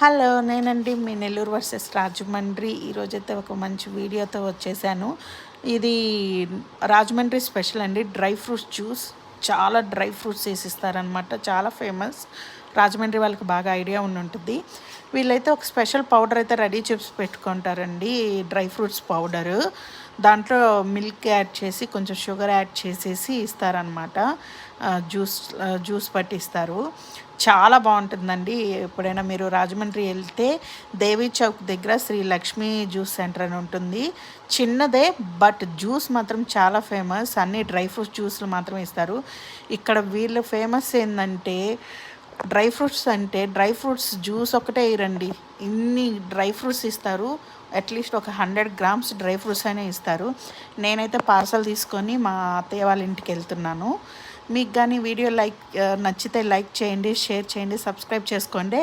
Hello, నేనండి మీ Nellore versus Rajahmundry. ఈరోజైతే ఒక మంచి వీడియోతో వచ్చేసాను. ఇది రాజమండ్రి స్పెషల్ అండి, డ్రై ఫ్రూట్స్ జ్యూస్. చాలా డ్రై ఫ్రూట్స్ వేసిస్తారనమాట, చాలా ఫేమస్. రాజమండ్రి వాళ్ళకి బాగా ఐడియా ఉంటుంది. వీళ్ళైతే ఒక స్పెషల్ పౌడర్ అయితే రెడీ చేసి పెట్టుకుంటారండి, డ్రై ఫ్రూట్స్ పౌడరు. దాంట్లో మిల్క్ యాడ్ చేసి కొంచెం షుగర్ యాడ్ చేసేసి ఇస్తారనమాట. జ్యూస్ పట్టిస్తారు. చాలా బాగుంటుందండి. ఎప్పుడైనా మీరు రాజమండ్రి వెళ్తే దేవీ చౌక్ దగ్గర శ్రీ లక్ష్మీ జ్యూస్ సెంటర్ అని ఉంటుంది. చిన్నదే, బట్ జ్యూస్ మాత్రం చాలా ఫేమస్. అన్ని డ్రై ఫ్రూట్స్ జ్యూస్లు మాత్రమే ఇస్తారు ఇక్కడ. వీళ్ళు ఫేమస్ ఏంటంటే డ్రై ఫ్రూట్స్, అంటే డ్రై ఫ్రూట్స్ జ్యూస్ ఒకటే ఇరండి, ఇన్ని డ్రై ఫ్రూట్స్ ఇస్తారు. అట్లీస్ట్ ఒక 100 గ్రామ్స్ డ్రై ఫ్రూట్స్ అయినా ఇస్తారు. నేనైతే పార్సల్ తీసుకొని మా అత్తయ్య వాళ్ళ ఇంటికి వెళ్తున్నాను. మీకు కానీ వీడియో నచ్చితే లైక్ చేయండి, షేర్ చేయండి, సబ్స్క్రైబ్ చేసుకోండి.